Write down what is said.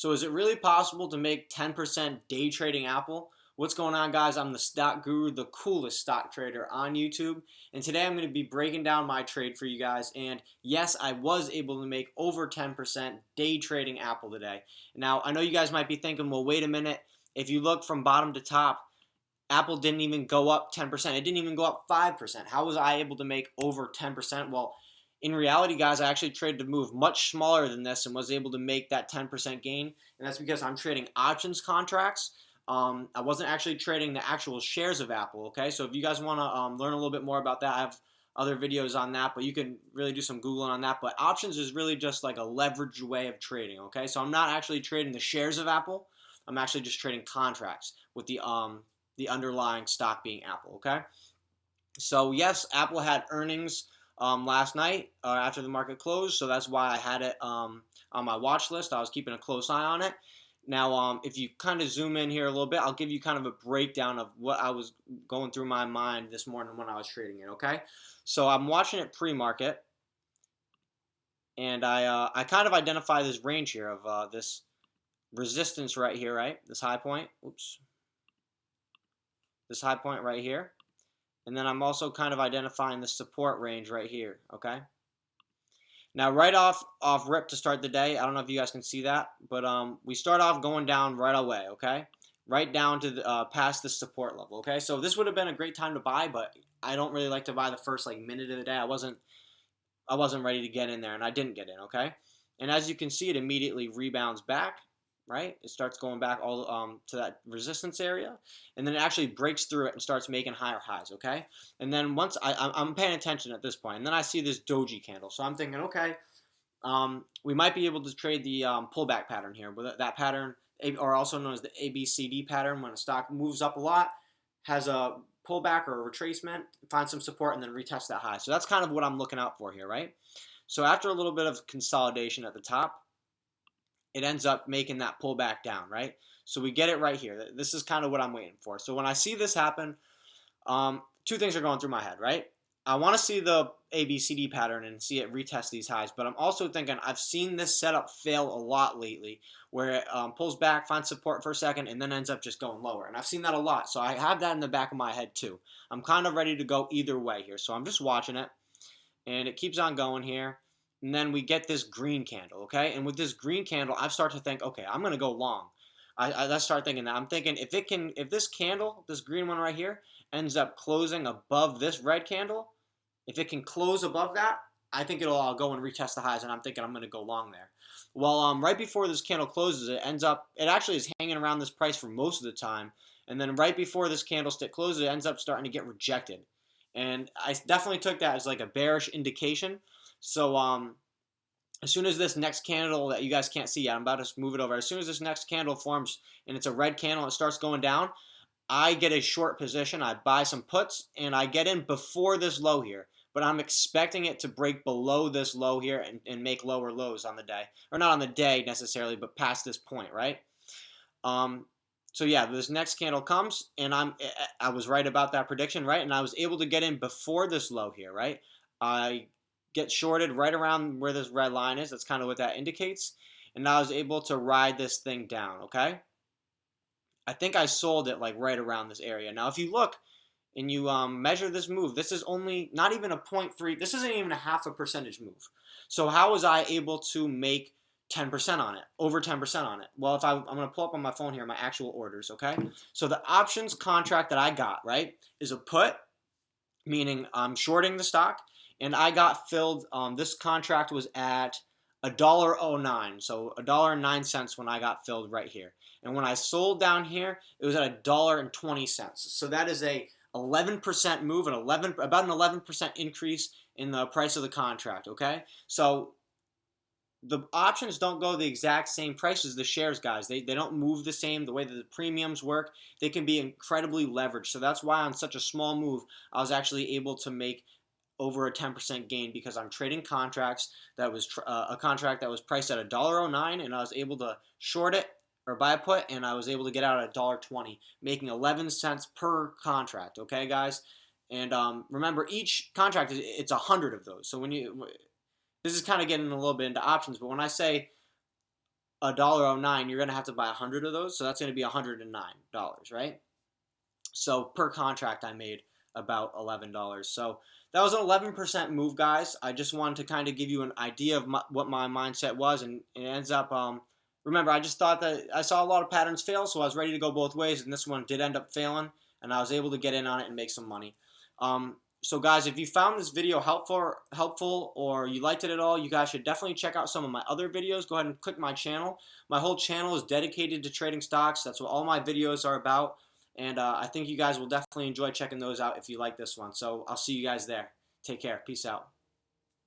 So is it really possible to make 10% day trading Apple? What's going on, guys? I'm the stock guru, the coolest stock trader on YouTube. And today I'm going to be breaking down my trade for you guys. And yes, I was able to make over 10% day trading Apple today. Now, I know you guys might be thinking, well, wait a minute. If you look from bottom to top, Apple didn't even go up 10%. It didn't even go up 5%. How was I able to make over 10%? Well, in reality, guys, I actually traded a move much smaller than this and was able to make that 10% gain. And that's because I'm trading options contracts. I wasn't actually trading the actual shares of Apple, okay? So if you guys want to learn a little bit more about that, I have other videos on that, but you can really do some Googling on that. But options is really just like a leveraged way of trading, okay? So I'm not actually trading the shares of Apple. I'm actually just trading contracts with the underlying stock being Apple, okay? So yes, Apple had earnings last night after the market closed, so that's why I had it on my watch list. I was keeping a close eye on it. Now, if you kind of zoom in here a little bit, I'll give you kind of a breakdown of what I was going through my mind this morning when I was trading it, okay? So I'm watching it pre-market, and I kind of identify this range here of this resistance right here, right? This high point, oops, this high point right here. And then I'm also kind of identifying the support range right here, okay? Now, right off rip to start the day, I don't know if you guys can see that, but we start off going down right away, okay? Right down to the, past the support level, okay? So this would have been a great time to buy, but I don't really like to buy the first like minute of the day. I wasn't ready to get in there, and I didn't get in, okay? And as you can see, it immediately rebounds back, right? It starts going back all to that resistance area, and then it actually breaks through it and starts making higher highs, okay? And then once I'm paying attention at this point, and then I see this doji candle, so I'm thinking, okay, we might be able to trade the pullback pattern here, but that pattern, or also known as the ABCD pattern, when a stock moves up a lot, has a pullback or a retracement, find some support, and then retest that high. So that's kind of what I'm looking out for here, right? So after a little bit of consolidation at the top, it ends up making that pullback down, right? So we get it right here. This is kind of what I'm waiting for. So when I see this happen, two things are going through my head, right? I want to see the ABCD pattern and see it retest these highs, but I'm also thinking I've seen this setup fail a lot lately, where it pulls back, finds support for a second, and then ends up just going lower. And I've seen that a lot, so I have that in the back of my head too. I'm kind of ready to go either way here, so I'm just watching it, and it keeps on going here. And then we get this green candle, okay? And with this green candle, I start to think, okay, I'm gonna go long. I start thinking that. I'm thinking if this candle, this green one right here, ends up closing above this red candle, if it can close above that, I think it'll go and retest the highs, and I'm thinking I'm going to go long there. Well, right before this candle closes, it actually is hanging around this price for most of the time, and then right before this candlestick closes, it ends up starting to get rejected. And I definitely took that as like a bearish indication. So as soon as this next candle that you guys can't see yet, I'm about to move it over. As soon as this next candle forms and it's a red candle and it starts going down, I get a short position. I buy some puts and I get in before this low here. But I'm expecting it to break below this low here and make lower lows on the day. Or not on the day necessarily, but past this point, right? Um, so yeah, this next candle comes and I was right about that prediction, right? And I was able to get in before this low here, right? I get shorted right around where this red line is. That's kind of what that indicates. And I was able to ride this thing down, okay? I think I sold it like right around this area. Now, if you look and you measure this move, this is only not even a 0.3. This isn't even a half a percentage move. So how was I able to make 10% on it, over 10% on it? Well, I'm going to pull up on my phone here my actual orders, okay? So the options contract that I got, right, is a put, meaning I'm shorting the stock, and I got filled. This contract was at $1.09, so $1.09 when I got filled right here. And when I sold down here, it was at $1.20. So that is a 11% move, about an 11% increase in the price of the contract. Okay, so the options don't go the exact same price as the shares, guys. They don't move the same. The way that the premiums work, they can be incredibly leveraged. So that's why on such a small move, I was actually able to make over a 10% gain because I'm trading contracts that was a contract that was priced at $1.09, and I was able to short it or buy a put, and I was able to get out at $1.20, making 11 cents per contract. Okay, guys, and remember each contract it's 100 of those. So when you this is kind of getting a little bit into options, but when I say $1.09, you're going to have to buy 100 of those. So that's going to be $109, right? So per contract, I made about $11. So that was an 11% move, guys. I just wanted to kind of give you an idea of what my mindset was, and it ends up. Remember, I just thought that I saw a lot of patterns fail, so I was ready to go both ways, and this one did end up failing, and I was able to get in on it and make some money. So guys, if you found this video helpful, or you liked it at all, you guys should definitely check out some of my other videos. Go ahead and click my channel. My whole channel is dedicated to trading stocks. That's what all my videos are about. And I think you guys will definitely enjoy checking those out if you like this one. So I'll see you guys there. Take care. Peace out.